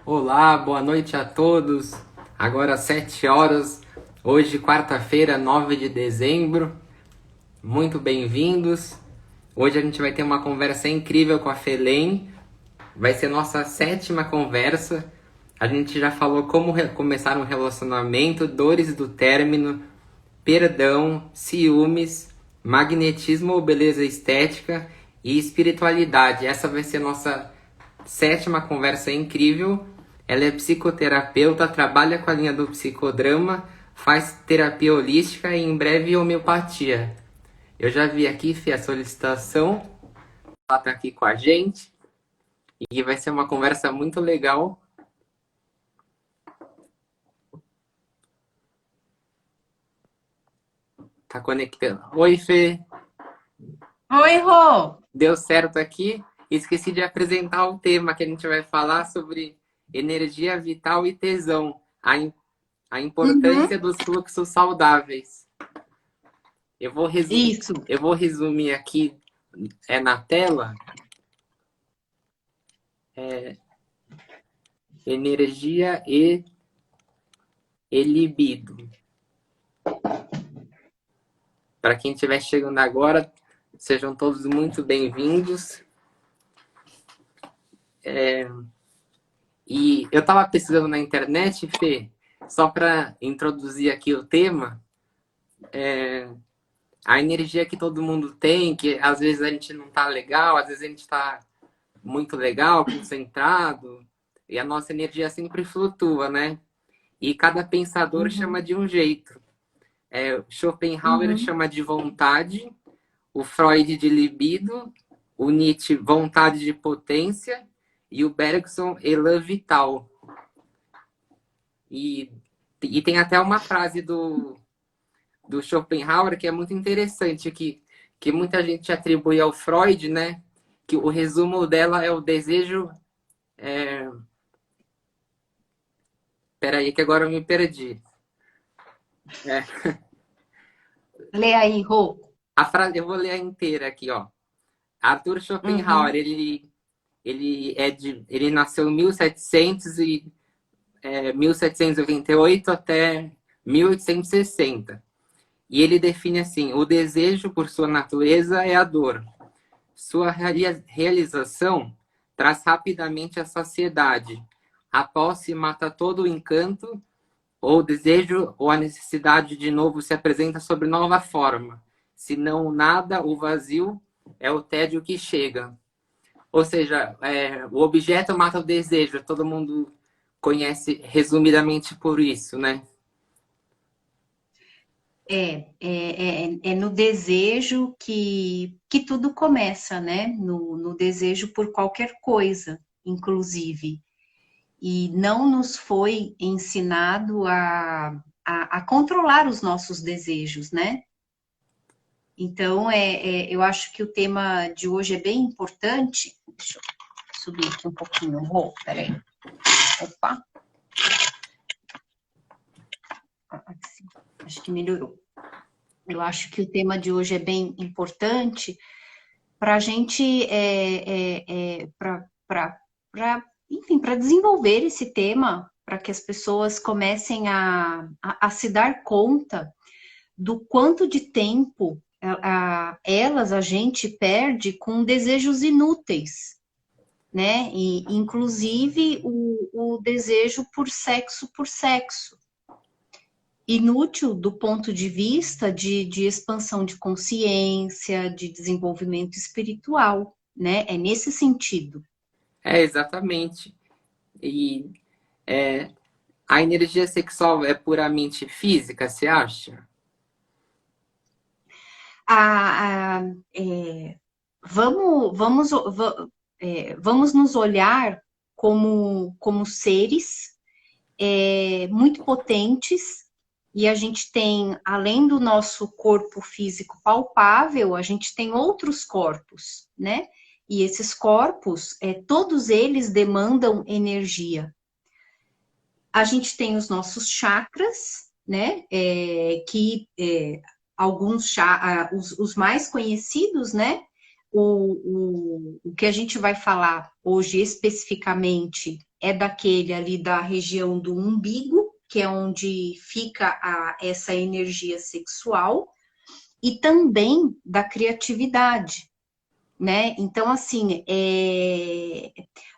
Olá, boa noite a todos. Agora 7 horas, hoje quarta-feira, 9 de dezembro. Muito bem-vindos. Hoje a gente vai ter uma conversa incrível com a Felen. Vai ser nossa sétima conversa. A gente já falou como começar um relacionamento, dores do término, perdão, ciúmes, magnetismo ou beleza estética e espiritualidade. Essa vai ser nossa sétima conversa incrível. Ela é psicoterapeuta, trabalha com a linha do psicodrama, faz terapia holística e em breve homeopatia. Eu já vi aqui, Fê, a solicitação. Ela tá aqui com a gente e vai ser uma conversa muito legal. Tá conectando. Oi, Fê. Oi, Rô. Deu certo aqui? Esqueci de apresentar o tema que a gente vai falar sobre energia vital e tesão. A importância Uhum. dos fluxos saudáveis. Eu vou, resu Isso. eu vou resumir aqui na tela. Energia e libido. Para quem estiver chegando agora, sejam todos muito bem-vindos. E eu estava pesquisando na internet, Fê, só para introduzir aqui o tema, a energia que todo mundo tem, que às vezes a gente não tá legal, às vezes a gente tá muito legal, concentrado, e a nossa energia sempre flutua, né? E cada pensador chama Uhum. de um jeito. Schopenhauer Uhum. chama de vontade, o Freud de libido, o Nietzsche vontade de potência e o Bergson elan vital. E tem até uma frase do Schopenhauer que é muito interessante, que muita gente atribui ao Freud, né? Que o resumo dela é o desejo. Peraí, que agora eu me perdi. É, Lê aí, Rô. a frase, eu vou ler a inteira aqui, ó. Arthur Schopenhauer, Uhum. ele nasceu em 1788 até 1860. E ele define assim: o desejo, por sua natureza, é a dor. Sua realização traz rapidamente a saciedade. A posse mata todo o encanto, ou o desejo ou a necessidade de novo se apresenta sob nova forma. Se não nada, o vazio é o tédio que chega. Ou seja, o objeto mata o desejo. Todo mundo conhece resumidamente por isso, né? É no desejo que tudo começa, né? No desejo por qualquer coisa, inclusive. E não nos foi ensinado a controlar os nossos desejos, né? Então, eu acho que o tema de hoje é bem importante. Deixa eu subir aqui um pouquinho, Rô. Peraí. Opa. Assim, acho que melhorou. Eu acho que o tema de hoje é bem importante para a gente, enfim, para desenvolver esse tema, para que as pessoas comecem a se dar conta do quanto de tempo a gente perde com desejos inúteis, né? E, inclusive, o desejo por sexo. Inútil do ponto de vista de expansão de consciência, de desenvolvimento espiritual, né? É nesse sentido. É, exatamente. E a energia sexual é puramente física, você acha? A, a, é, vamos nos olhar como seres muito potentes, e a gente tem, além do nosso corpo físico palpável, a gente tem outros corpos, né? E esses corpos, todos eles demandam energia. A gente tem os nossos chakras, né? Os mais conhecidos, né? O que a gente vai falar hoje especificamente é daquele ali da região do umbigo, que é onde fica essa energia sexual, e também da criatividade, né? Então, assim,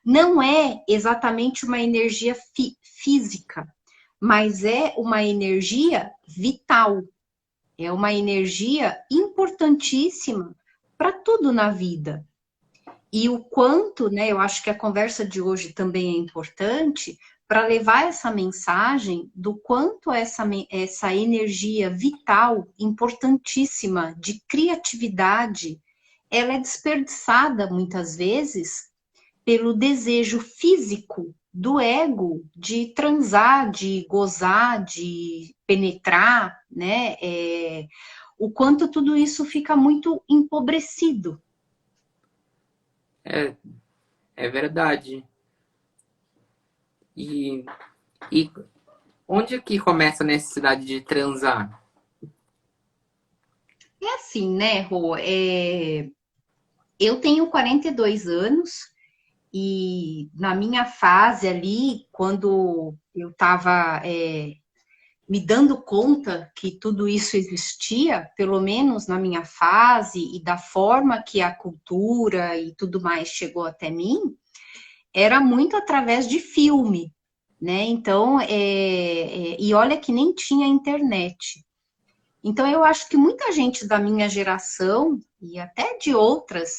não é exatamente uma energia física, mas é uma energia vital, é uma energia importantíssima para tudo na vida. E o quanto, né, eu acho que a conversa de hoje também é importante para levar essa mensagem do quanto essa energia vital, importantíssima, de criatividade, ela é desperdiçada muitas vezes pelo desejo físico do ego de transar, de gozar, de penetrar, né? O quanto tudo isso fica muito empobrecido. É, é verdade. E, e onde que começa a necessidade de transar? É assim, né, Rô? Eu tenho 42 anos e na minha fase ali, quando eu estava me dando conta que tudo isso existia, pelo menos na minha fase e da forma que a cultura e tudo mais chegou até mim, era muito através de filme, né? Então, e olha que nem tinha internet. Então, eu acho que muita gente da minha geração e até de outras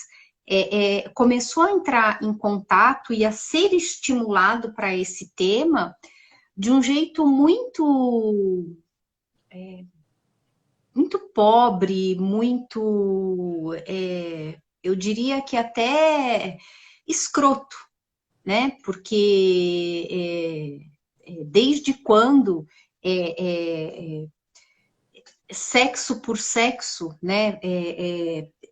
começou a entrar em contato e a ser estimulado para esse tema de um jeito muito pobre, muito, eu diria que até escroto, né? Porque desde quando é, sexo por sexo, né?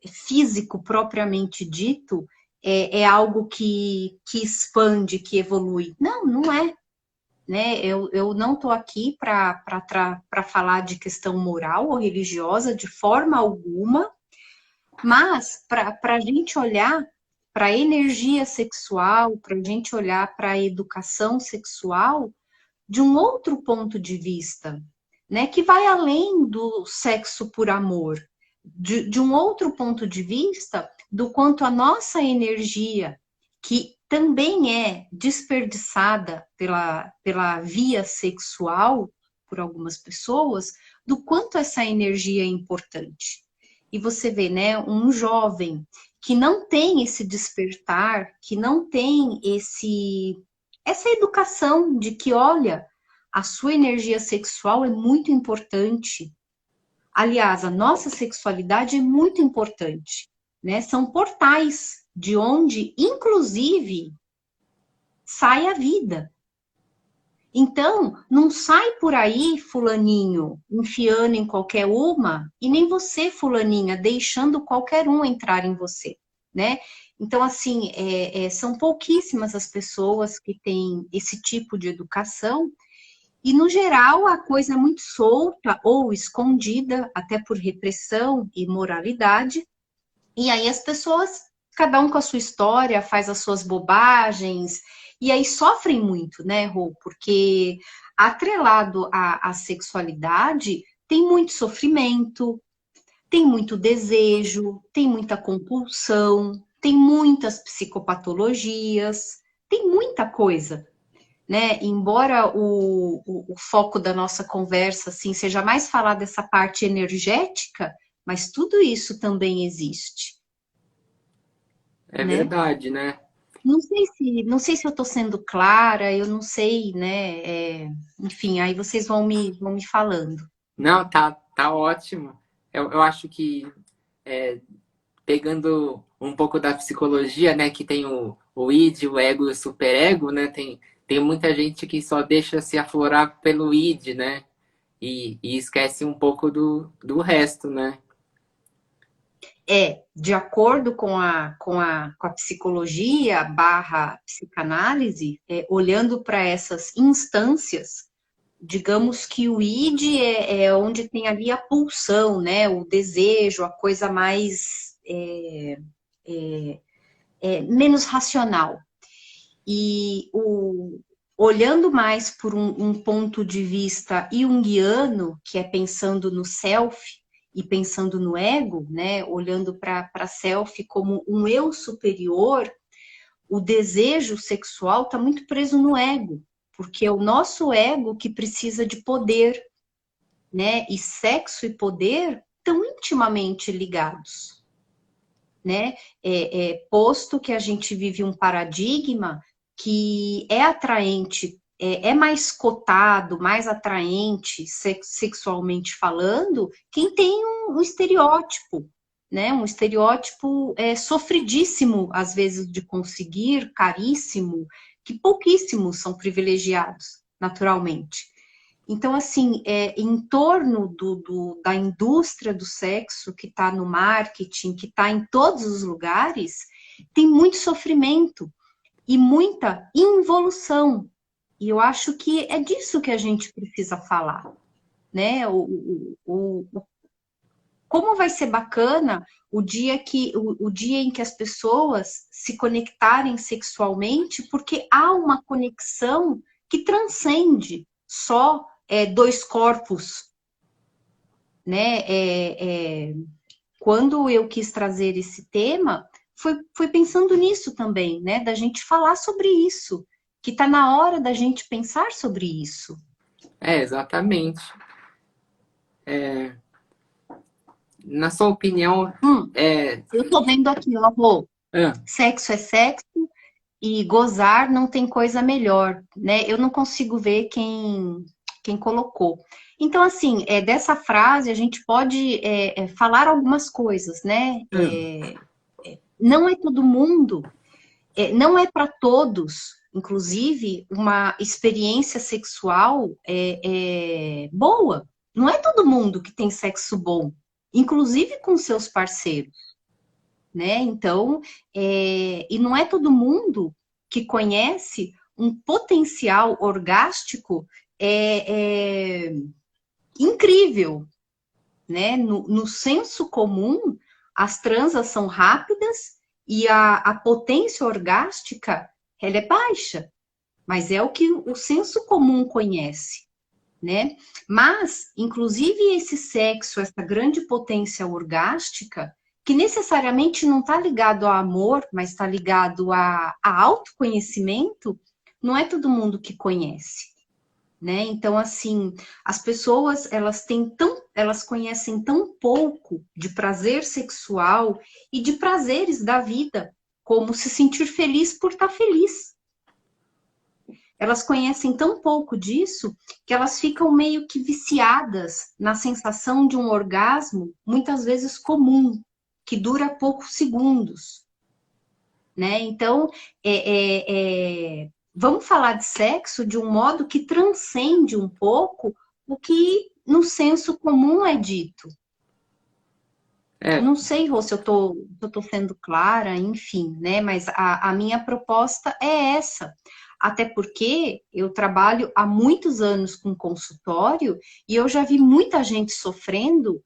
Físico propriamente dito, é algo que expande, que evolui. Não, não é. Né? Eu não estou aqui para falar de questão moral ou religiosa de forma alguma, mas para a gente olhar para a energia sexual, para a gente olhar para a educação sexual de um outro ponto de vista, né? Que vai além do sexo por amor, de um outro ponto de vista do quanto a nossa energia, que também é desperdiçada pela via sexual por algumas pessoas, do quanto essa energia é importante. E você vê, né, um jovem que não tem esse despertar, que não tem essa educação de que, olha, a sua energia sexual é muito importante. Aliás, a nossa sexualidade é muito importante, né? São portais de onde, inclusive, sai a vida. Então, não sai por aí, fulaninho, enfiando em qualquer uma, e nem você, fulaninha, deixando qualquer um entrar em você, né? Então, assim, são pouquíssimas as pessoas que têm esse tipo de educação, e, no geral, a coisa é muito solta ou escondida, até por repressão e moralidade, e aí as pessoas, cada um com a sua história, faz as suas bobagens, e aí sofrem muito, né, Rô? Porque atrelado à sexualidade tem muito sofrimento, tem muito desejo, tem muita compulsão, tem muitas psicopatologias, tem muita coisa, né? Embora o foco da nossa conversa assim seja mais falar dessa parte energética, mas tudo isso também existe, É né? verdade, né? Não sei se eu estou sendo clara, eu não sei, né? Enfim, aí vocês vão me falando. Não, tá ótimo. Eu acho que pegando um pouco da psicologia, né, que tem o id, o ego e o superego, né, tem muita gente que só deixa se aflorar pelo id, né, e esquece um pouco do resto, né. De acordo com a psicologia barra psicanálise, olhando para essas instâncias, digamos que o id é onde tem ali a pulsão, né? O desejo, a coisa mais menos racional. E olhando mais por um ponto de vista junguiano, que é pensando no self e pensando no ego, né? Olhando para self como um eu superior, o desejo sexual está muito preso no ego, porque é o nosso ego que precisa de poder, né? E sexo e poder estão intimamente ligados, né? Posto que a gente vive um paradigma que é atraente, é mais cotado, mais atraente sexualmente falando, quem tem um estereótipo, né? Um estereótipo sofridíssimo, às vezes, de conseguir, caríssimo, que pouquíssimos são privilegiados, naturalmente. Então, assim, em torno da indústria do sexo, que está no marketing, que está em todos os lugares, tem muito sofrimento e muita involução. E eu acho que é disso que a gente precisa falar, né? Como vai ser bacana o dia em que as pessoas se conectarem sexualmente, porque há uma conexão que transcende só dois corpos, né? Quando eu quis trazer esse tema, foi pensando nisso também, né? Da gente falar sobre isso, que está na hora da gente pensar sobre isso. Exatamente. Na sua opinião, Hum, é... eu tô vendo aqui, ó, Rô, Ah, sexo é sexo e gozar não tem coisa melhor, né? Eu não consigo ver quem colocou. Então, assim, dessa frase a gente pode falar algumas coisas, né? hum. Não é todo mundo, não é para todos, inclusive, uma experiência sexual boa. Não é todo mundo que tem sexo bom, inclusive com seus parceiros, né? Então, e não é todo mundo que conhece um potencial orgástico incrível, né? No senso comum, as transas são rápidas e a potência orgástica ela é baixa, mas é o que o senso comum conhece, né? Mas, inclusive, esse sexo, essa grande potência orgástica, que necessariamente não está ligado ao amor, mas está ligado a autoconhecimento, não é todo mundo que conhece, né? Então, assim, as pessoas elas conhecem tão pouco de prazer sexual e de prazeres da vida, como se sentir feliz por estar feliz. Elas conhecem tão pouco disso que elas ficam meio que viciadas na sensação de um orgasmo, muitas vezes comum, que dura poucos segundos, né? Então, vamos falar de sexo de um modo que transcende um pouco o que no senso comum é dito. Eu É, não sei, Rô, se eu tô sendo clara, enfim, né? Mas a minha proposta é essa. Até porque eu trabalho há muitos anos com consultório e eu já vi muita gente sofrendo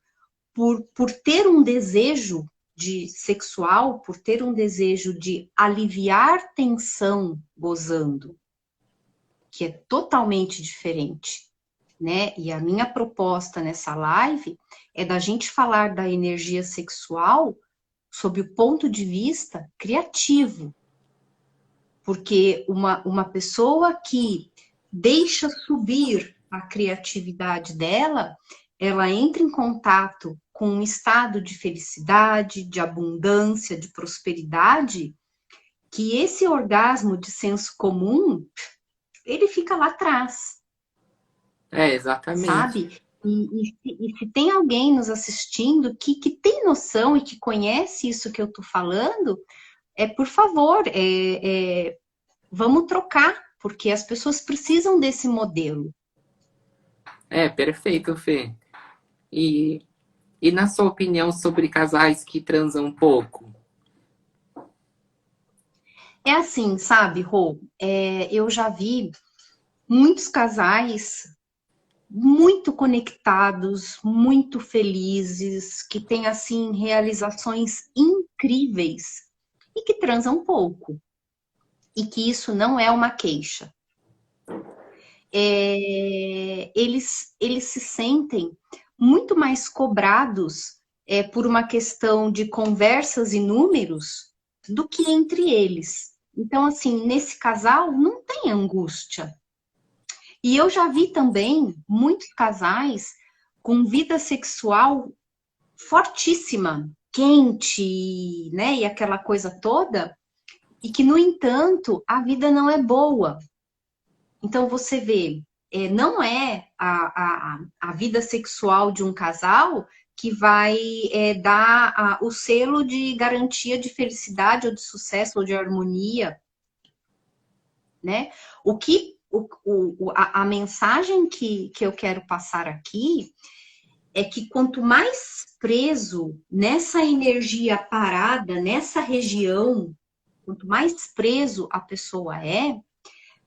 por ter um desejo de sexual, por ter um desejo de aliviar tensão gozando, que é totalmente diferente, né? E a minha proposta nessa live é da gente falar da energia sexual sob o ponto de vista criativo, porque uma pessoa que deixa subir a criatividade dela, ela entra em contato com um estado de felicidade, de abundância, de prosperidade, que esse orgasmo de senso comum, ele fica lá atrás, exatamente. sabe? E se tem alguém nos assistindo que tem noção e que conhece isso que eu estou falando, por favor, vamos trocar, porque as pessoas precisam desse modelo. Perfeito, Fê. E, e na sua opinião sobre casais que transam pouco? É assim, sabe, Rô? Eu já vi muitos casais muito conectados, muito felizes, que têm, assim, realizações incríveis e que transam pouco. e que isso não é uma queixa. Eles se sentem muito mais cobrados por uma questão de conversas e números do que entre eles. Então, assim, nesse casal não tem angústia. E eu já vi também muitos casais com vida sexual fortíssima, quente, né? E aquela coisa toda, e que, no entanto, a vida não é boa. Então, você vê, não é a vida sexual de um casal que vai dar o selo de garantia de felicidade ou de sucesso ou de harmonia, né? A mensagem que eu quero passar aqui é que quanto mais preso nessa energia parada, nessa região, quanto mais preso a pessoa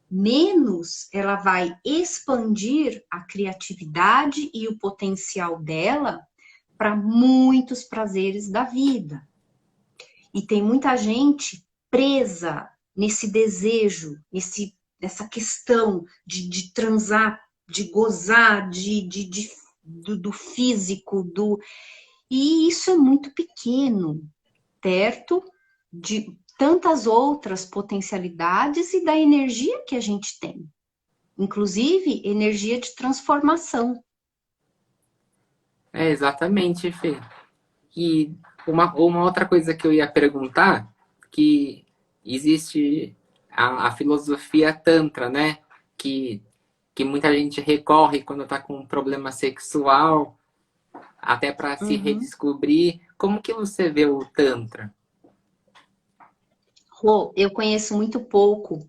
menos ela vai expandir a criatividade e o potencial dela para muitos prazeres da vida. E tem muita gente presa nesse desejo, nessa questão de transar, de gozar, do físico, e isso é muito pequeno, perto de tantas outras potencialidades e da energia que a gente tem. Inclusive, energia de transformação. Exatamente, Fê. E uma outra coisa que eu ia perguntar, que existe a filosofia Tantra, né? Que muita gente recorre quando está com um problema sexual, até para se redescobrir. Como que você vê o Tantra? Rô, eu conheço muito pouco,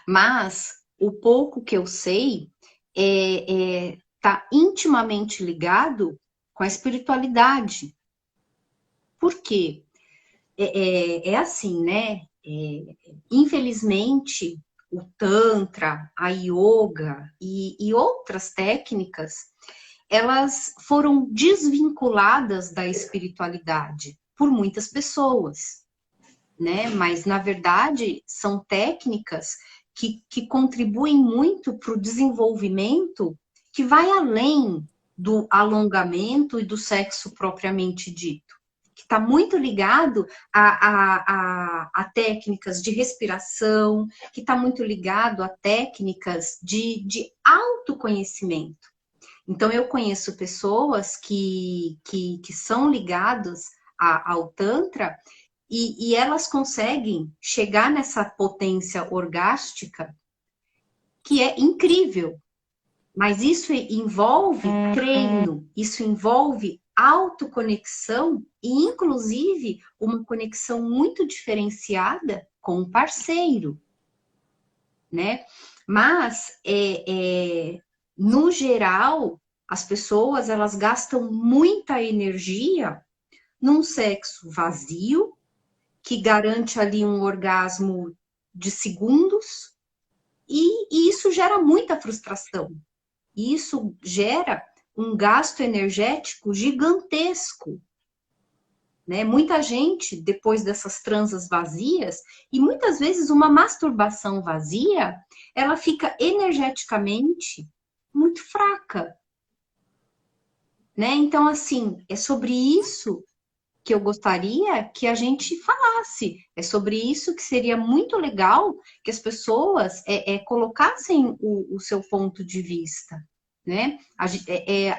mas o pouco que eu sei tá intimamente ligado com a espiritualidade. Por quê? É assim, né? Infelizmente, o Tantra, a Yoga e outras técnicas, elas foram desvinculadas da espiritualidade por muitas pessoas, né? Mas, na verdade, são técnicas que contribuem muito para o desenvolvimento que vai além do alongamento e do sexo propriamente dito, que está muito ligado a técnicas de respiração, que está muito ligado a técnicas de autoconhecimento. Então, eu conheço pessoas que são ligadas ao Tantra e elas conseguem chegar nessa potência orgástica que é incrível. Mas isso envolve treino, isso envolve autoconexão e, inclusive, uma conexão muito diferenciada com o parceiro, né? Mas, no geral, as pessoas, elas gastam muita energia num sexo vazio, que garante ali um orgasmo de segundos, e isso gera muita frustração. Isso gera um gasto energético gigantesco, né? Muita gente, depois dessas transas vazias, e muitas vezes uma masturbação vazia, ela fica energeticamente muito fraca, né? Então, assim, é sobre isso que eu gostaria que a gente falasse. É sobre isso que seria muito legal que as pessoas colocassem o seu ponto de vista, né?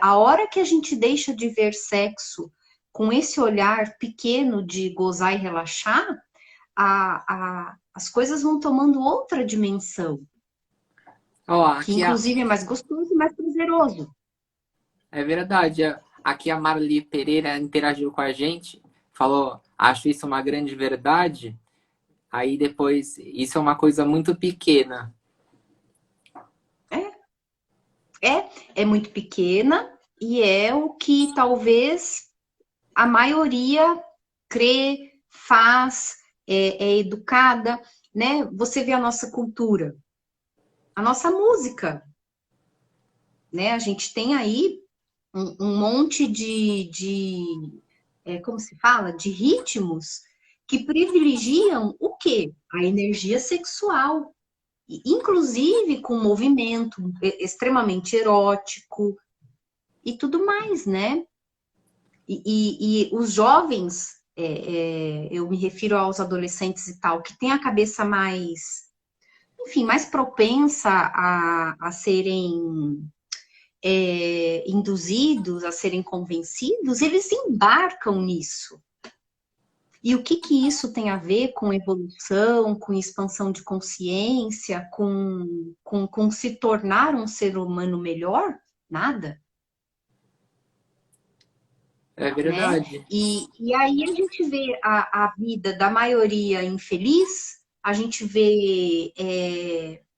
A hora que a gente deixa de ver sexo com esse olhar pequeno de gozar e relaxar, as coisas vão tomando outra dimensão, que Aqui inclusive é mais gostoso e mais prazeroso. é verdade. Aqui a Marli Pereira interagiu com a gente, falou, acho isso uma grande verdade. Aí depois, isso é uma coisa muito pequena. É muito pequena e é o que talvez a maioria crê, faz, é educada, né? Você vê a nossa cultura, a nossa música, né? A gente tem aí um monte como se fala? De ritmos que privilegiam o quê? A energia sexual, inclusive com movimento extremamente erótico e tudo mais, né? E os jovens, eu me refiro aos adolescentes e tal, que têm a cabeça mais, enfim, mais propensa a serem induzidos, a serem convencidos, eles embarcam nisso. E o que isso tem a ver com evolução, com expansão de consciência, com se tornar um ser humano melhor? Nada. É Né? verdade. E aí a gente vê a vida da maioria infeliz, a gente vê,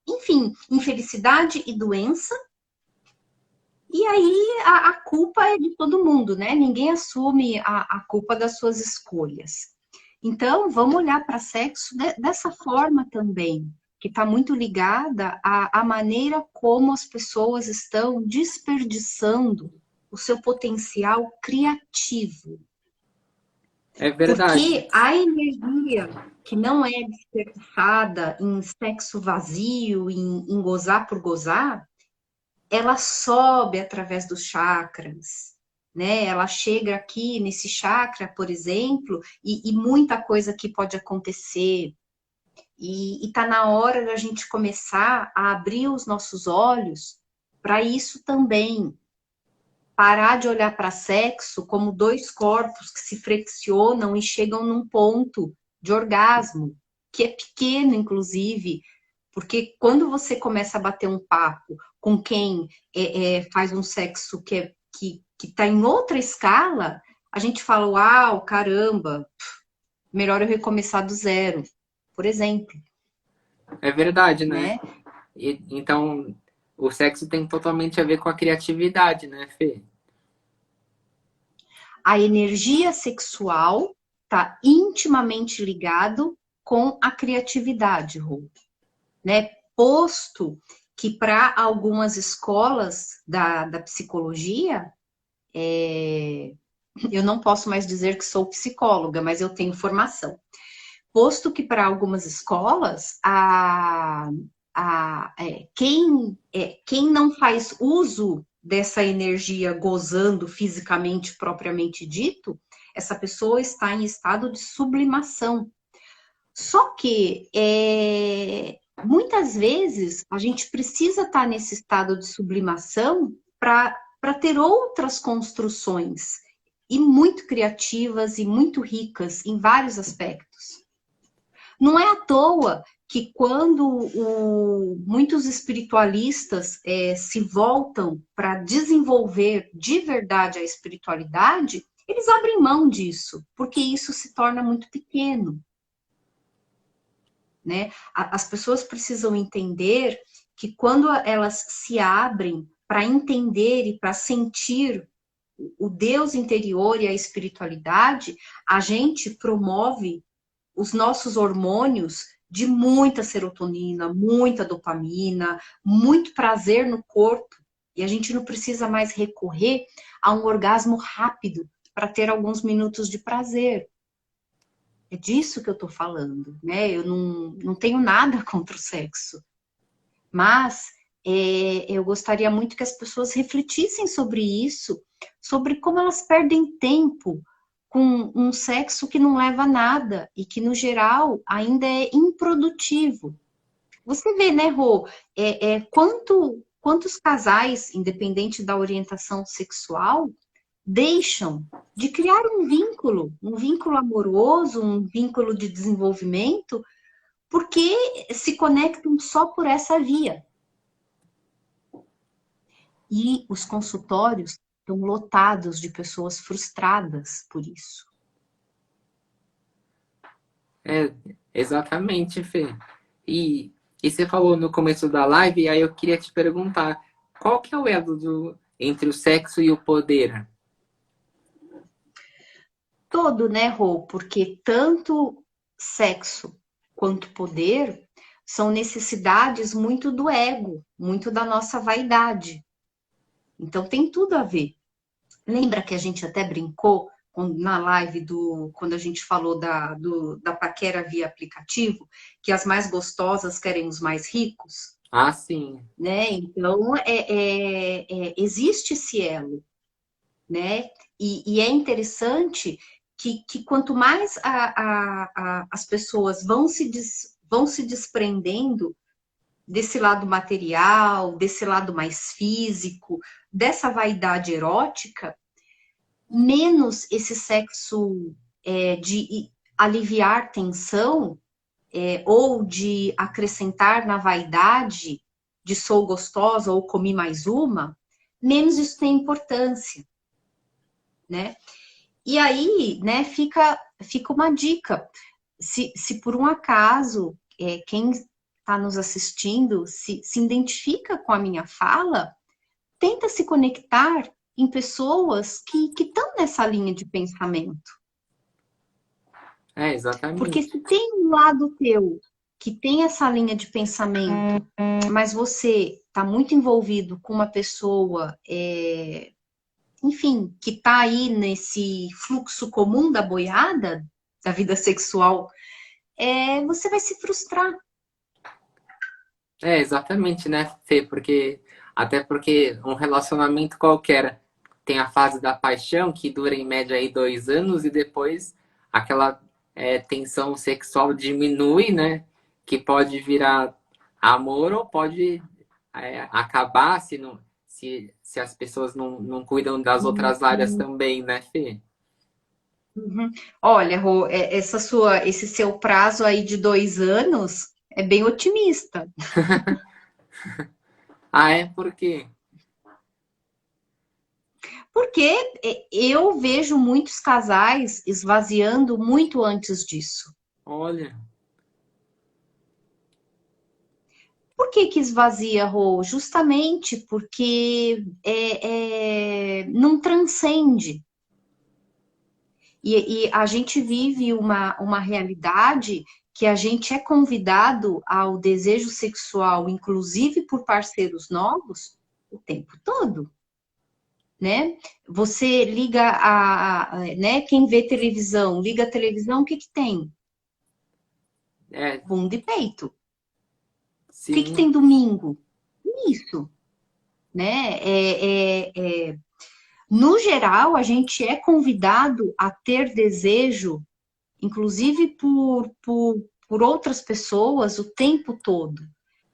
enfim, infelicidade e doença, e aí a culpa é de todo mundo, né? Ninguém assume a culpa das suas escolhas. Então, vamos olhar para sexo dessa forma também, que está muito ligada à maneira como as pessoas estão desperdiçando o seu potencial criativo. É verdade. Porque a energia que não é desperdiçada em sexo vazio, em gozar por gozar, ela sobe através dos chakras, né? Ela chega aqui nesse chakra, por exemplo, e muita coisa aqui pode acontecer. E tá na hora da gente começar a abrir os nossos olhos para isso também. Parar de olhar para sexo como dois corpos que se flexionam e chegam num ponto de orgasmo, que é pequeno, inclusive, porque quando você começa a bater um papo com quem faz um sexo que está em outra escala, a gente fala, uau, caramba, melhor eu recomeçar do zero, por exemplo, É verdade, né? né? Então, o sexo tem totalmente a ver com a criatividade, né, Fê? A energia sexual está intimamente ligado com a criatividade, Rô, né? Posto que para algumas escolas da psicologia, eu não posso mais dizer que sou psicóloga, mas eu tenho formação. Posto que para algumas escolas, quem não faz uso dessa energia gozando fisicamente propriamente dito, essa pessoa está em estado de sublimação. Só que muitas vezes a gente precisa estar nesse estado de sublimação para ter outras construções e muito criativas e muito ricas em vários aspectos. Não é à toa que quando muitos espiritualistas se voltam para desenvolver de verdade a espiritualidade, eles abrem mão disso, porque isso se torna muito pequeno. Né? As pessoas precisam entender que quando elas se abrem para entender e para sentir o Deus interior e a espiritualidade, a gente promove os nossos hormônios de muita serotonina, muita dopamina, muito prazer no corpo. E a gente não precisa mais recorrer a um orgasmo rápido para ter alguns minutos de prazer. É disso que eu estou falando, né? Eu não tenho nada contra o sexo. Mas eu gostaria muito que as pessoas refletissem sobre isso, sobre como elas perdem tempo com um sexo que não leva a nada e que, no geral, ainda é improdutivo. Você vê, né, Rô, quantos casais, independente da orientação sexual, deixam de criar um vínculo amoroso, um vínculo de desenvolvimento, porque se conectam só por essa via. E os consultórios estão lotados de pessoas frustradas por isso. É, exatamente, Fê. E você falou no começo da live, aí eu queria te perguntar, qual que é o elo entre o sexo e o poder? Todo, né, Rô? Porque tanto sexo quanto poder são necessidades muito do ego, muito da nossa vaidade. Então tem tudo a ver. Lembra que a gente até brincou na live quando a gente falou da paquera via aplicativo, que as mais gostosas querem os mais ricos, Ah, sim. né? Então, existe esse elo, né? E é interessante que quanto mais as pessoas vão se desprendendo desse lado material, desse lado mais físico, dessa vaidade erótica, menos esse sexo de aliviar tensão ou de acrescentar na vaidade de sou gostosa ou comi mais uma, menos isso tem importância, né? E aí, né, fica uma dica. Se por um acaso quem está nos assistindo se identifica com a minha fala, tenta se conectar em pessoas que estão nessa linha de pensamento. É, Porque exatamente. se tem um lado teu que tem essa linha de pensamento, mas você está muito envolvido com uma pessoa, enfim, que está aí nesse fluxo comum da boiada, da vida sexual, você vai se frustrar. É, exatamente, né, Fê? Até porque um relacionamento qualquer tem a fase da paixão, que dura em média aí 2 anos, e depois aquela tensão sexual diminui, né? Que pode virar amor ou pode acabar se as pessoas não cuidam das outras áreas também, né, Fê? Uhum. Olha, Rô, esse seu prazo aí de 2 anos é bem otimista. Ah, é? Por quê? Porque eu vejo muitos casais esvaziando muito antes disso. Olha, Por que esvazia, Rô? Justamente porque não transcende. E a gente vive uma realidade que a gente é convidado ao desejo sexual, inclusive por parceiros novos, o tempo todo. Né? Você liga né? Quem vê televisão, liga a televisão, o que que tem? é, Bunda e peito. O que que sim. tem domingo? Isso, né? No geral, a gente é convidado a ter desejo, inclusive por outras pessoas, o tempo todo,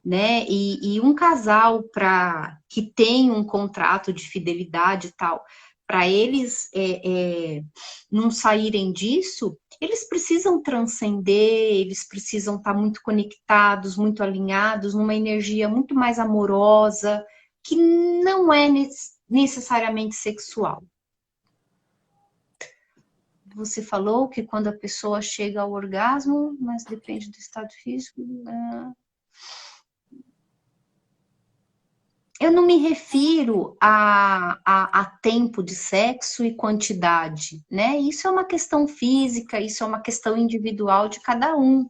né? E um casal que tem um contrato de fidelidade e tal, para eles não saírem disso, eles precisam transcender, eles precisam estar muito conectados, muito alinhados, numa energia muito mais amorosa, que não é necessariamente sexual. Você falou que quando a pessoa chega ao orgasmo, mas depende do estado físico. Eu não me refiro a tempo de sexo e quantidade, né? Isso é uma questão física, isso é uma questão individual de cada um.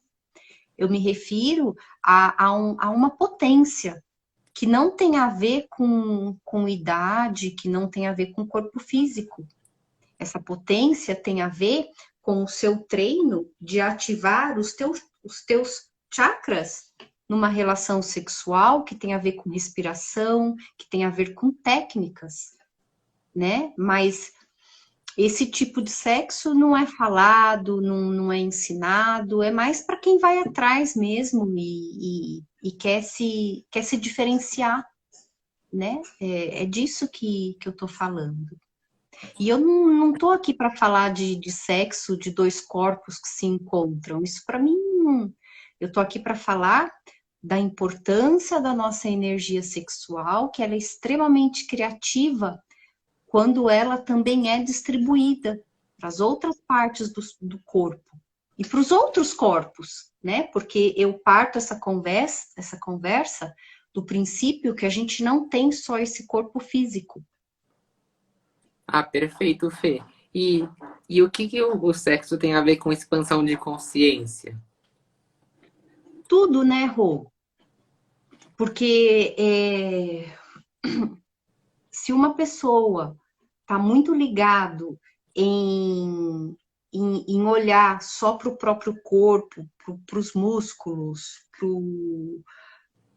Eu me refiro a uma potência que não tem a ver com idade, que não tem a ver com corpo físico. Essa potência tem a ver com o seu treino de ativar os teus chakras numa relação sexual que tem a ver com respiração, que tem a ver com técnicas, né? Mas esse tipo de sexo não é falado, não é ensinado, é mais para quem vai atrás mesmo e quer se diferenciar, né? É disso que eu tô falando. E eu não tô aqui para falar de sexo de dois corpos que se encontram. Isso para mim, eu tô aqui para falar da importância da nossa energia sexual, que ela é extremamente criativa quando ela também é distribuída para as outras partes do corpo e para os outros corpos, né? Porque eu parto essa conversa do princípio que a gente não tem só esse corpo físico. Ah, perfeito, Fê. E, e o que o sexo tem a ver com expansão de consciência? Tudo, né, Rô? Porque se uma pessoa está muito ligado em olhar só para o próprio corpo, para os músculos,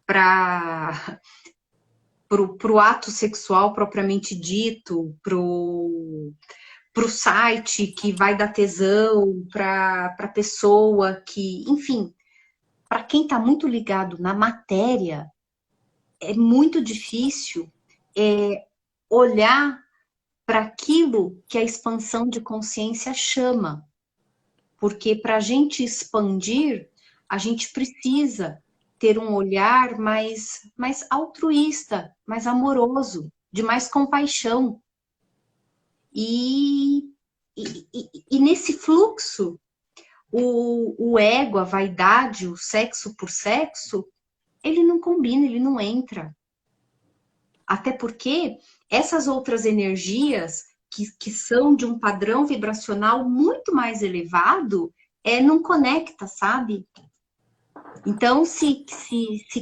para o ato sexual propriamente dito, para o site que vai dar tesão, para a pessoa que, enfim, para quem está muito ligado na matéria, é muito difícil olhar para aquilo que a expansão de consciência chama. Porque para a gente expandir, a gente precisa ter um olhar mais altruísta, mais amoroso, de mais compaixão. E nesse fluxo, o ego, a vaidade, o sexo por sexo, ele não combina, ele não entra. Até porque essas outras energias que são de um padrão vibracional muito mais elevado, não conecta, sabe? Então, se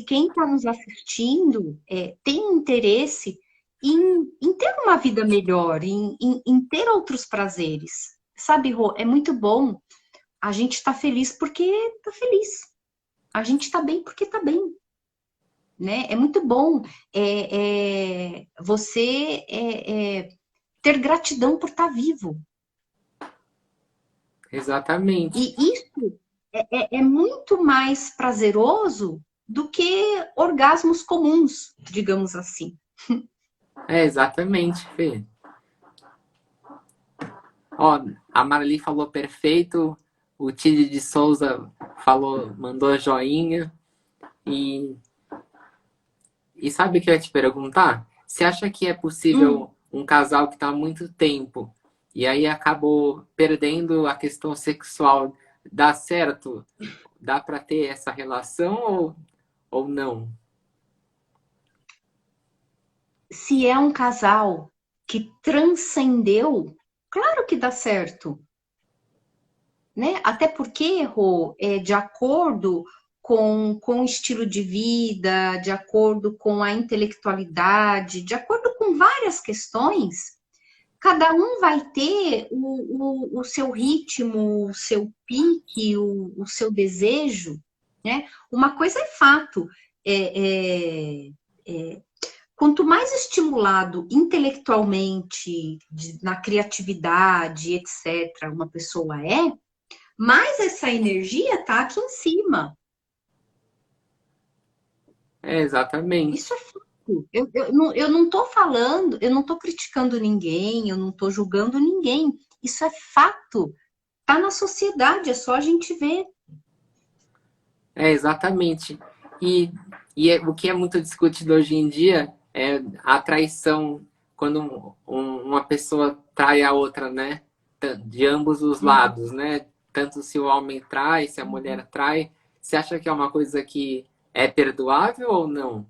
quem está nos assistindo tem interesse em ter uma vida melhor, em ter outros prazeres, sabe, Rô? É muito bom. A gente está feliz porque está feliz. A gente está bem porque está bem. Né? É muito bom você ter gratidão por estar vivo. Exatamente. E isso é muito mais prazeroso do que orgasmos comuns, digamos assim. Exatamente, Fê. Ó, a Marli falou perfeito, o Tid de Souza falou, mandou joinha. E sabe o que eu ia te perguntar? Você acha que é possível um casal que está há muito tempo e aí acabou perdendo a questão sexual dar certo? Dá para ter essa relação ou não? Se é um casal que transcendeu, claro que dá certo. Né? Até porque, Rô, de acordo com o estilo de vida, de acordo com a intelectualidade, de acordo com várias questões, cada um vai ter o seu ritmo, o seu pique, o seu desejo. Né? Uma coisa é fato, quanto mais estimulado intelectualmente, na criatividade, etc., uma pessoa mais essa energia tá aqui em cima. Exatamente. Isso é fato. Eu não tô falando, eu não tô criticando ninguém, eu não tô julgando ninguém. Isso é fato. Tá na sociedade, é só a gente ver. Exatamente. O que é muito discutido hoje em dia é a traição, quando uma pessoa trai a outra, né? De ambos os lados, né? Tanto se o homem trai, se a mulher trai. Você acha que é uma coisa que é perdoável ou não?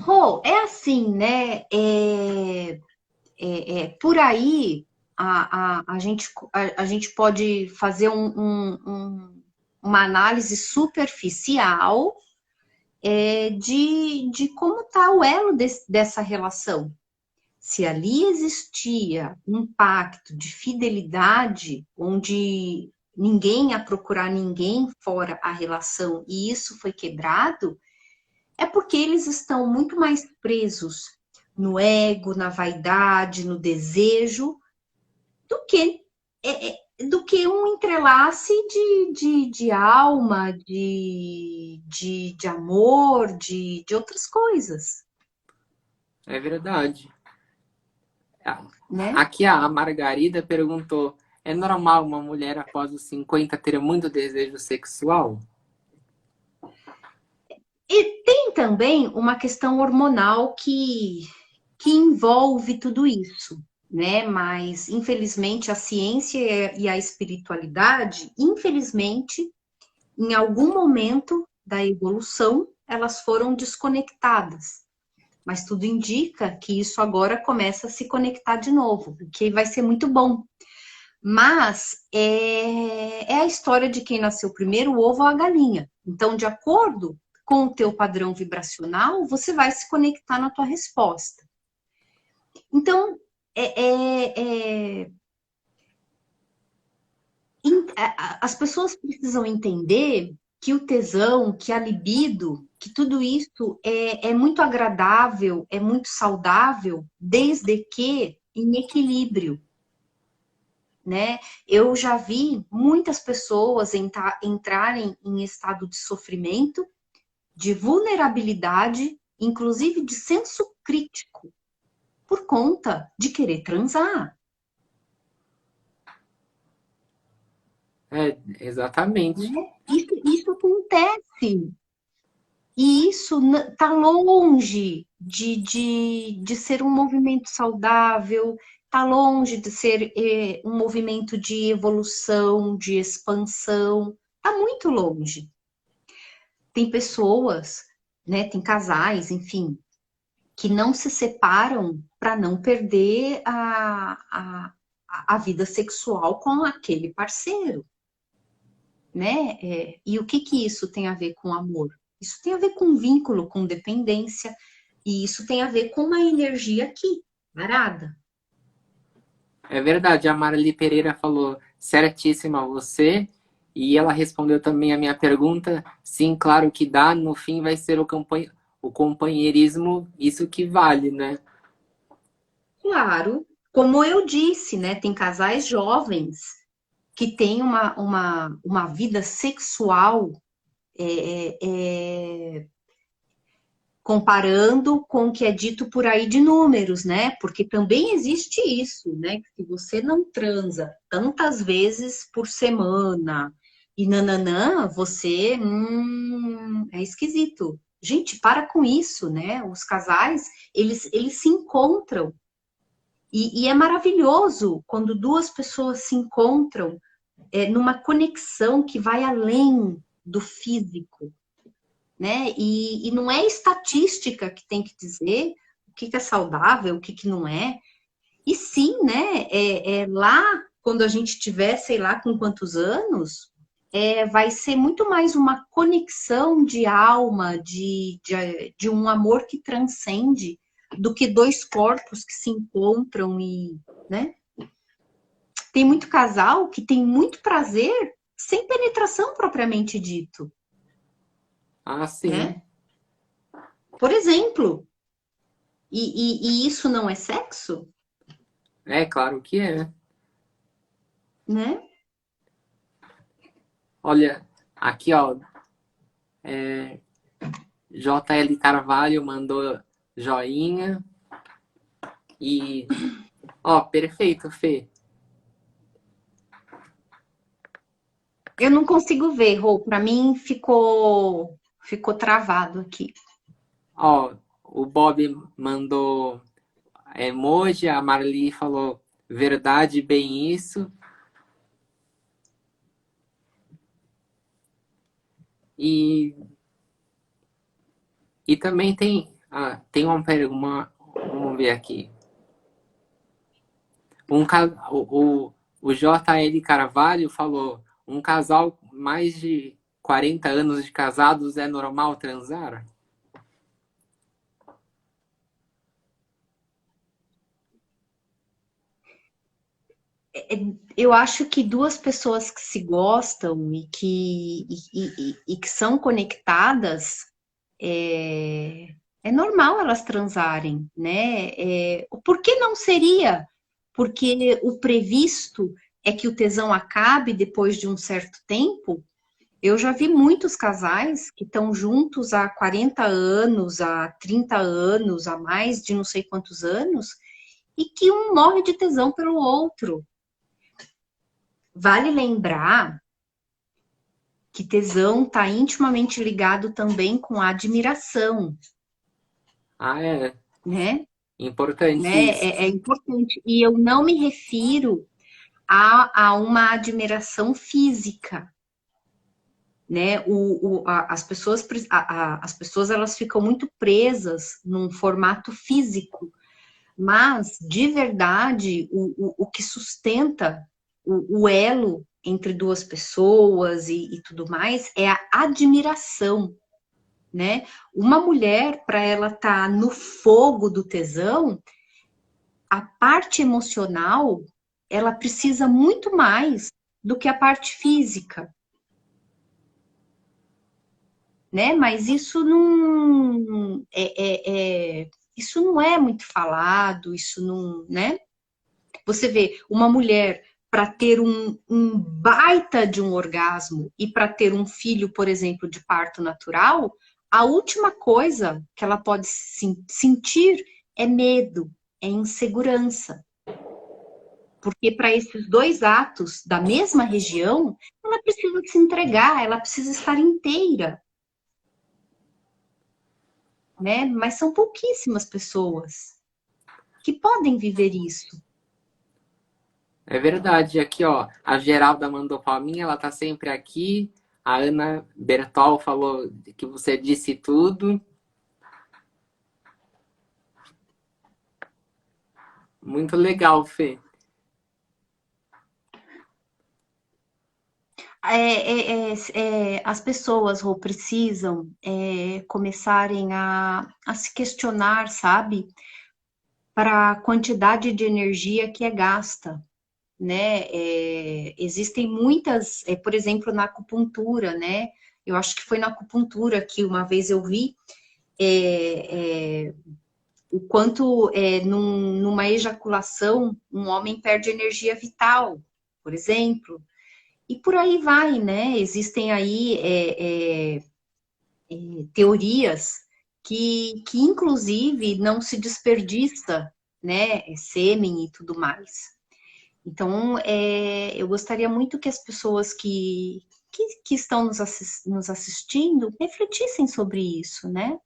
Rô, é assim, né? Por aí a gente pode fazer uma análise superficial de como está o elo dessa relação. Se ali existia um pacto de fidelidade, onde ninguém ia procurar ninguém fora a relação, e isso foi quebrado, é porque eles estão muito mais presos no ego, na vaidade, no desejo, do que um entrelace de alma, de amor, de outras coisas. É verdade. Né? Aqui a Margarida perguntou: é normal uma mulher após os 50 ter muito desejo sexual? E tem também uma questão hormonal que envolve tudo isso, né? Mas, infelizmente, a ciência e a espiritualidade, infelizmente, em algum momento da evolução, elas foram desconectadas. Mas tudo indica que isso agora começa a se conectar de novo, o que vai ser muito bom. Mas é a história de quem nasceu primeiro, o ovo ou a galinha. Então, de acordo com o teu padrão vibracional, você vai se conectar na tua resposta. Então, é, é, é, as pessoas precisam entender que o tesão, que a libido, que tudo isso é muito agradável, é muito saudável, desde que em equilíbrio, né? Eu já vi muitas pessoas entrarem em estado de sofrimento, de vulnerabilidade, inclusive de senso crítico, por conta de querer transar, É, exatamente. né? Isso acontece. E isso está longe de ser um movimento saudável, está longe de ser um movimento de evolução, de expansão, está muito longe. Tem pessoas, né, tem casais, enfim, que não se separam para não perder a vida sexual com aquele parceiro, né? E o que que isso tem a ver com amor? Isso tem a ver com vínculo, com dependência, e isso tem a ver com uma energia aqui, parada. É verdade, a Marli Pereira falou certíssima você, e ela respondeu também a minha pergunta. Sim, claro que dá, no fim vai ser o companheirismo, isso que vale, né? Claro, como eu disse, né? Tem casais jovens que têm uma vida sexual é, é, comparando com o que é dito por aí de números, né? Porque também existe isso, né? Que se você não transa tantas vezes por semana e nananã, você é esquisito. Gente, para com isso, né? Os casais, eles se encontram. E é maravilhoso quando duas pessoas se encontram numa conexão que vai além do físico, né? E não é estatística que tem que dizer o que é saudável, o que não é. E sim, né? Lá, quando a gente tiver, sei lá, com quantos anos, vai ser muito mais uma conexão de alma, de um amor que transcende, do que dois corpos que se encontram e, né? Tem muito casal que tem muito prazer sem penetração propriamente dito, Ah, sim. né? Por exemplo, e isso não é sexo, É claro que é. né? Olha, aqui ó, JL Carvalho mandou joinha e ó, perfeito, Fê. Eu não consigo ver, Rô. Para mim ficou travado aqui. Ó, o Bob mandou emoji, a Marli falou verdade, bem isso. E, e também tem vamos ver aqui. O JL Carvalho falou: um casal mais de 40 anos de casados é normal transar? Eu acho que duas pessoas que se gostam e que são conectadas, é normal elas transarem, né? Por que não seria? Porque o previsto é que o tesão acabe depois de um certo tempo. Eu já vi muitos casais que estão juntos há 40 anos, há 30 anos, há mais de não sei quantos anos, e que um morre de tesão pelo outro. Vale lembrar que tesão está intimamente ligado também com admiração, Ah, é né? importante né? isso. É importante. E eu não me refiro a uma admiração física, né? As pessoas elas ficam muito presas num formato físico, mas de verdade o que sustenta o elo entre duas pessoas e tudo mais é a admiração, né? Uma mulher, para ela estar no fogo do tesão, a parte emocional, ela precisa muito mais do que a parte física, né? Mas isso não é muito falado, isso não, né? Você vê uma mulher para ter um baita de um orgasmo e para ter um filho, por exemplo, de parto natural, a última coisa que ela pode sentir é medo, é insegurança. Porque para esses dois atos da mesma região, ela precisa se entregar, ela precisa estar inteira, né? Mas são pouquíssimas pessoas que podem viver isso. É verdade. Aqui, ó, a Geralda mandou palminha, ela tá sempre aqui. A Ana Bertol falou que você disse tudo. Muito legal, Fê. As pessoas, Rô, precisam começarem a se questionar, sabe? Para a quantidade de energia que é gasta, né? Existem muitas, por exemplo, na acupuntura, né? Eu acho que foi na acupuntura que uma vez eu vi o quanto numa ejaculação um homem perde energia vital, por exemplo. E por aí vai, né? Existem aí teorias que inclusive não se desperdiça, né? Sêmen e tudo mais. Então, eu gostaria muito que as pessoas que estão nos assistindo refletissem sobre isso, né?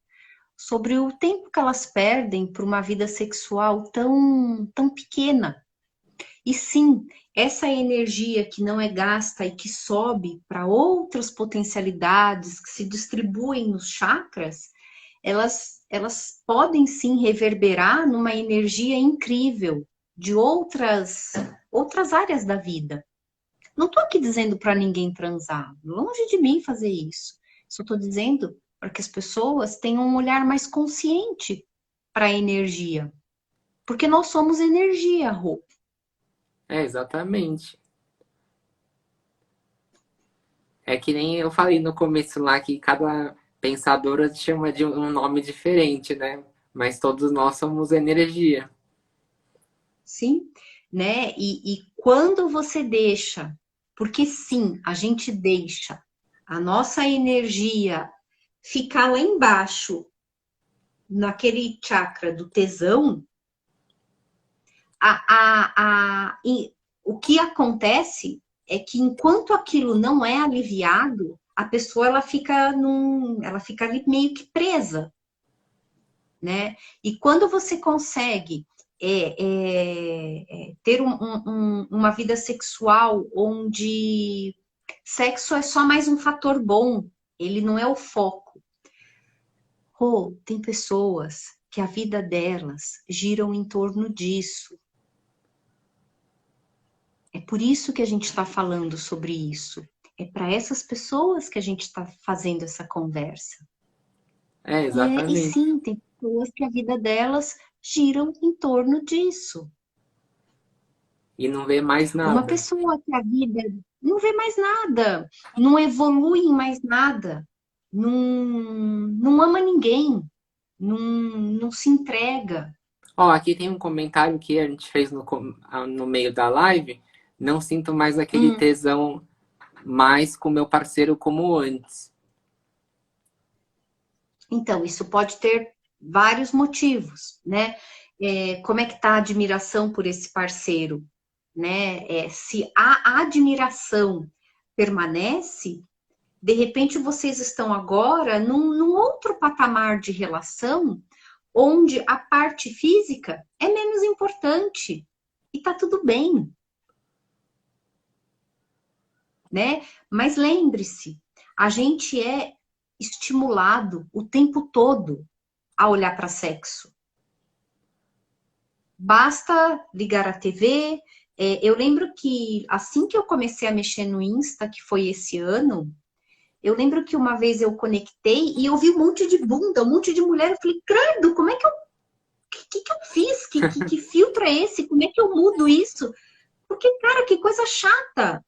Sobre o tempo que elas perdem por uma vida sexual tão pequena. E sim, essa energia que não é gasta e que sobe para outras potencialidades que se distribuem nos chakras, elas podem sim reverberar numa energia incrível de outras áreas da vida. Não estou aqui dizendo para ninguém transar, longe de mim fazer isso. Só estou dizendo para que as pessoas tenham um olhar mais consciente para a energia. Porque nós somos energia, Rô. É, exatamente. É que nem eu falei no começo lá que cada pensadora chama de um nome diferente, né? Mas todos nós somos energia. Sim, né? E quando você deixa, porque sim, a gente deixa a nossa energia ficar lá embaixo, naquele chakra do tesão, o que acontece é que enquanto aquilo não é aliviado, a pessoa ela fica ali meio que presa, né? E quando você consegue ter uma vida sexual onde sexo é só mais um fator bom, ele não é o foco. Oh, tem pessoas que a vida delas giram em torno disso. É por isso que a gente está falando sobre isso. É para essas pessoas que a gente está fazendo essa conversa. É, E exatamente. sim, tem pessoas que a vida delas giram em torno disso. E não vê mais Uma nada. pessoa que a vida não vê mais nada, não evolui em mais nada, não ama ninguém, não se entrega. Ó, aqui tem um comentário que a gente fez no meio da live. Não sinto mais aquele Hum, tesão mais com meu parceiro como antes. então, isso pode ter vários motivos, né? Como é que tá a admiração por esse parceiro, né? Se a admiração permanece, de repente vocês estão agora num outro patamar de relação onde a parte física é menos importante e tá tudo bem, né? Mas lembre-se, a gente é estimulado o tempo todo a olhar para sexo. Basta ligar a TV. Eu lembro que assim que eu comecei a mexer no Insta, que foi esse ano, eu lembro que uma vez eu conectei e eu vi um monte de bunda, um monte de mulher. Eu falei, credo, como é que que eu fiz? Que filtro é esse? Como é que eu mudo isso? Porque, cara, que coisa chata,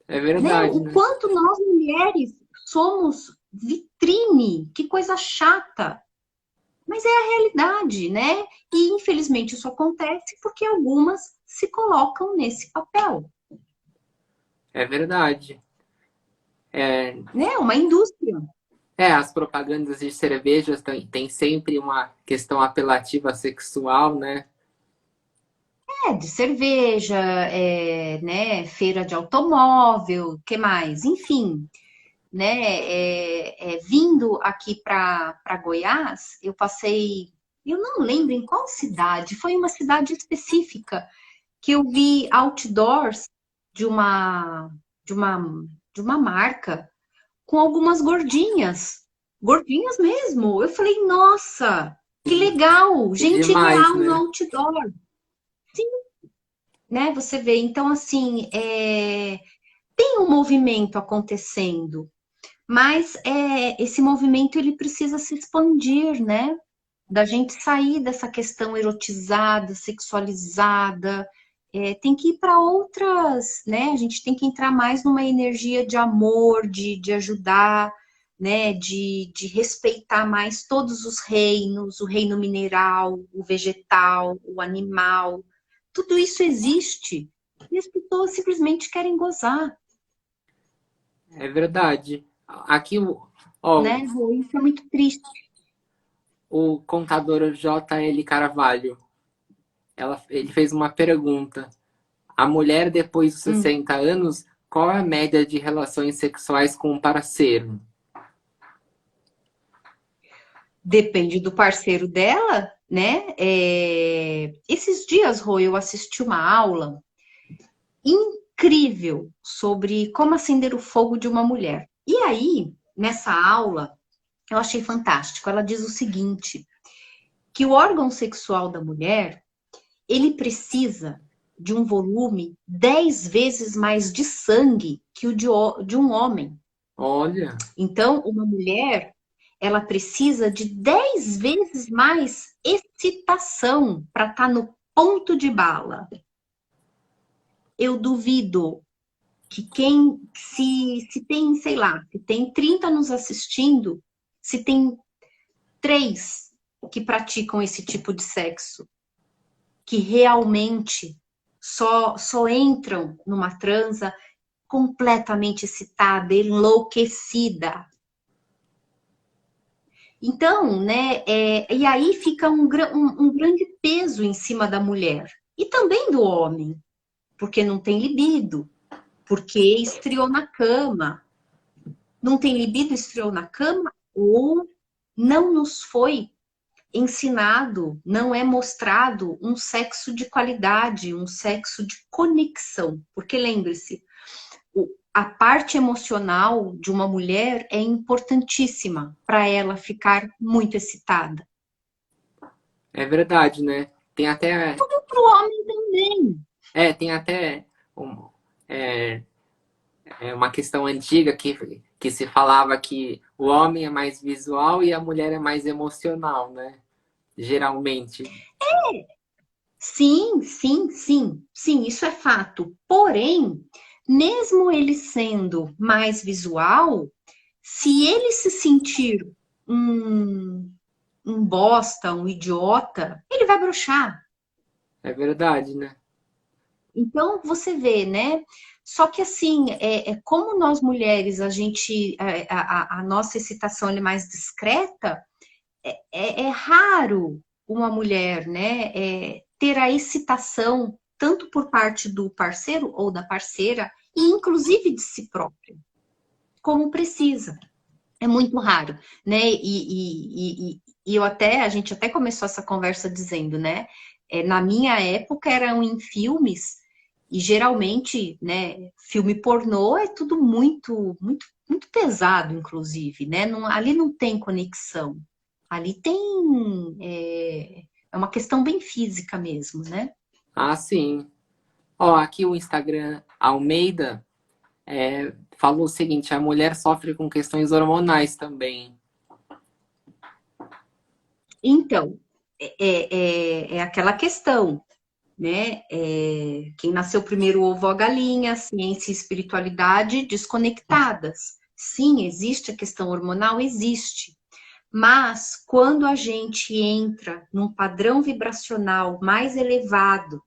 É né? verdade, O né? quanto nós mulheres somos vitrine, que coisa chata. Mas é a realidade, né? E infelizmente isso acontece porque algumas se colocam nesse papel, É verdade. É, né? Uma indústria. as propagandas de cervejas tem sempre uma questão apelativa sexual, né? De cerveja, né? Feira de automóvel, que mais? Enfim, né? Vindo aqui para Goiás, eu passei, eu não lembro em qual cidade, foi uma cidade específica que eu vi outdoors de uma de uma de uma marca com algumas gordinhas, gordinhas mesmo. Eu falei, nossa, que legal, Que gente demais, real no né? outdoor, né? Você vê, então assim, tem um movimento acontecendo, mas esse movimento ele precisa se expandir, né? Da gente sair dessa questão erotizada, sexualizada, tem que ir para outras, né? A gente tem que entrar mais numa energia de amor, de ajudar, né? De respeitar mais todos os reinos, o reino mineral, o vegetal, o animal. Tudo isso existe. E as pessoas simplesmente querem gozar, É verdade. Aqui, ó, né? Isso é muito triste. o contador JL Carvalho, ele fez uma pergunta. A mulher, depois dos Hum. 60 anos, qual é a média de relações sexuais com o parceiro? Depende do parceiro dela, né? Esses dias, Rô, eu assisti uma aula incrível sobre como acender o fogo de uma mulher. E aí, nessa aula, eu achei fantástico. Ela diz o seguinte, que o órgão sexual da mulher, ele precisa de um volume 10 vezes mais de sangue que o de um homem. Olha, Então, uma mulher, ela precisa de 10 vezes mais excitação para estar no ponto de bala. Eu duvido que se tem, sei lá, se tem 30 nos assistindo, se tem 3 que praticam esse tipo de sexo, que realmente só entram numa transa completamente excitada, enlouquecida. Então, né, e aí fica um grande peso em cima da mulher e também do homem, porque não tem libido, porque estreou na cama. Não tem libido, estreou na cama ou não nos foi ensinado, não é mostrado um sexo de qualidade, um sexo de conexão. Porque lembre-se, a parte emocional de uma mulher é importantíssima para ela ficar muito excitada. é verdade, né? Tem até, Para o homem também. tem até um- é, uma questão antiga que se falava que o homem é mais visual e a mulher é mais emocional, né? Geralmente. Sim, sim, sim, sim, isso é fato. Porém, mesmo ele sendo mais visual, se ele se sentir um, um bosta, um idiota, ele vai broxar. É verdade, né? Então, você vê, né? Só que assim, como nós mulheres, a nossa excitação é mais discreta, é raro uma mulher, né, ter a excitação tanto por parte do parceiro ou da parceira, e inclusive de si própria, como precisa. É muito raro, né? E a gente até começou essa conversa dizendo, né? Na minha época eram em filmes, e geralmente, né, filme pornô é tudo muito pesado, inclusive, né? Ali não tem conexão. Ali é uma questão bem física mesmo, né? Ah, sim. Ó, aqui o Instagram Almeida falou o seguinte: a mulher sofre com questões hormonais também. Então, é aquela questão, né? Quem nasceu primeiro, o ovo ou a galinha, ciência e espiritualidade desconectadas. Sim, existe a questão hormonal, existe. Mas quando a gente entra num padrão vibracional mais elevado,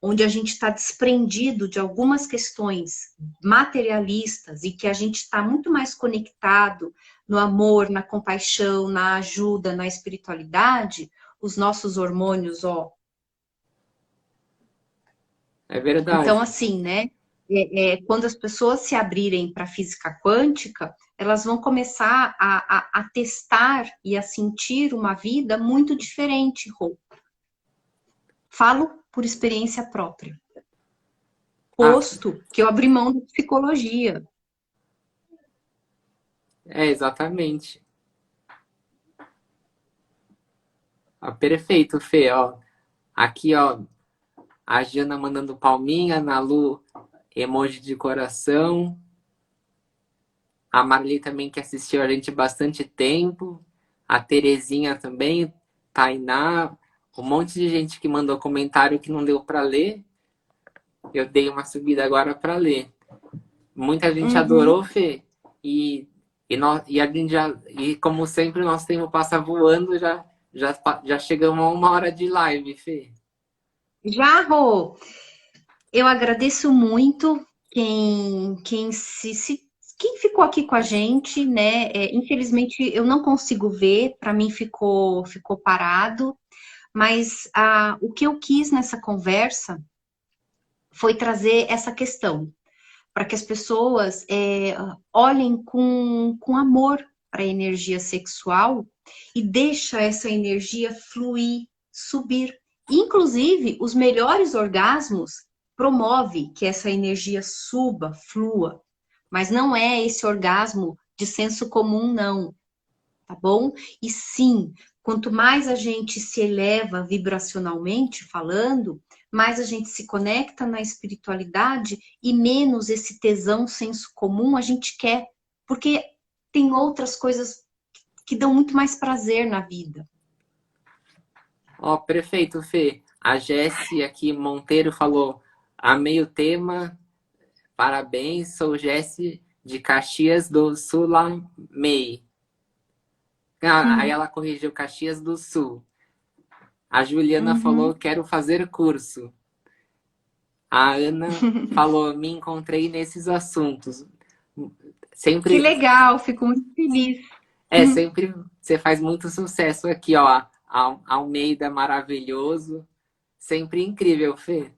onde a gente está desprendido de algumas questões materialistas e que a gente está muito mais conectado no amor, na compaixão, na ajuda, na espiritualidade, os nossos hormônios, ó. É Então, verdade. assim, né? Quando as pessoas se abrirem para a física quântica, elas vão começar a testar e a sentir uma vida muito diferente, Rô. Falo por experiência própria. Ah, Posto que eu abri mão da psicologia. exatamente. Ah, perfeito, Fê, ó. Aqui, ó, a Jana mandando palminha, na Lu, emoji de coração. A Marli também que assistiu a gente bastante tempo. A Terezinha também, Tainá, um monte de gente que mandou comentário que não deu para ler. Eu dei uma subida agora para ler. Muita gente Uhum. adorou, Fê. E a gente já, e como sempre, o nosso tempo passa voando, já chegamos a 1 hora de live, Fê. Já, Rô, eu agradeço muito quem ficou aqui com a gente, né? Infelizmente eu não consigo ver, para mim ficou parado, mas o que eu quis nessa conversa foi trazer essa questão, para que as pessoas olhem com amor para a energia sexual e deixa essa energia fluir, subir. Inclusive, os melhores orgasmos promove que essa energia suba, flua, mas não é esse orgasmo de senso comum, não, tá bom? E sim, quanto mais a gente se eleva vibracionalmente falando, mais a gente se conecta na espiritualidade e menos esse tesão, senso comum a gente quer, porque tem outras coisas que dão muito mais prazer na vida. Ó, perfeito, Fê. A Jessi aqui Monteiro falou: amei o tema, parabéns, sou Jessi de Caxias do Sul, amei. Aí ela corrigiu Caxias do Sul. A Juliana falou: Uhum. quero fazer curso. A Ana falou: me encontrei nesses assuntos. Que Sempre, legal, fico muito feliz. sempre você faz muito sucesso aqui, ó. Almeida maravilhoso. Sempre incrível, Fê.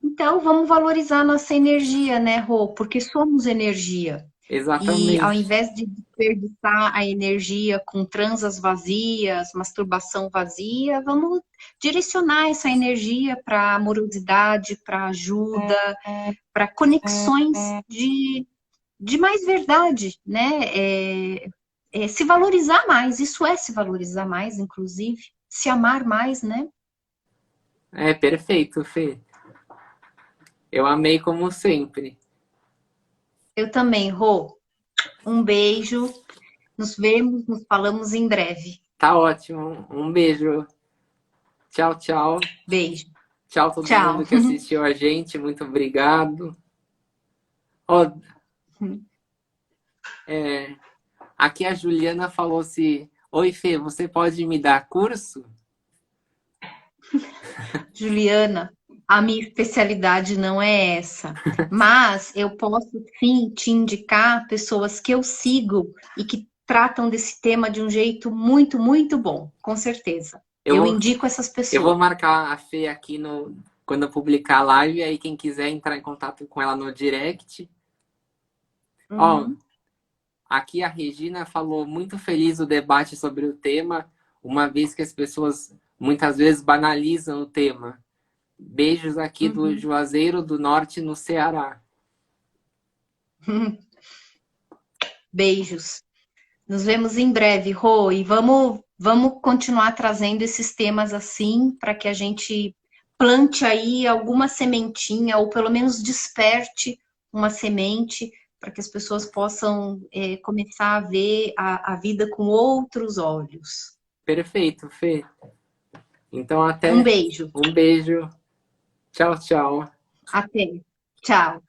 Então, vamos valorizar nossa energia, né, Rô? Porque somos energia. E ao Exatamente. invés de desperdiçar a energia com transas vazias, masturbação vazia, vamos direcionar essa energia para amorosidade, para ajuda, para conexões de mais verdade, né? Se valorizar mais, isso é se valorizar mais, inclusive, se amar mais, né? É perfeito, Fê. Eu amei como sempre. Eu também, Rô. Um beijo, nos vemos, nos falamos em breve. Tá ótimo. Um beijo. Tchau, tchau. Beijo. Tchau todo Tchau. mundo que assistiu a gente. Muito obrigado. Ó, aqui a Juliana falou se: oi, Fê, você pode me dar curso? Juliana, a minha especialidade não é essa, mas eu posso sim te indicar pessoas que eu sigo e que tratam desse tema de um jeito muito, muito bom, com certeza. Eu Eu vou, indico essas eu vou pessoas. marcar a Fê aqui no, quando eu publicar a live. Aí quem quiser entrar em contato com ela no direct. Ó, Uhum. aqui a Regina falou muito feliz o debate sobre o tema, uma vez que as pessoas muitas vezes banalizam o tema. Beijos aqui do Uhum. Juazeiro do Norte, no Ceará. Beijos. Nos vemos em breve, Rô, e vamos continuar trazendo esses temas assim para que a gente plante aí alguma sementinha ou pelo menos desperte uma semente para que as pessoas possam começar a ver a vida com outros olhos. Perfeito, Fê. Então Um até beijo. um beijo. Tchau, tchau. Até. Tchau.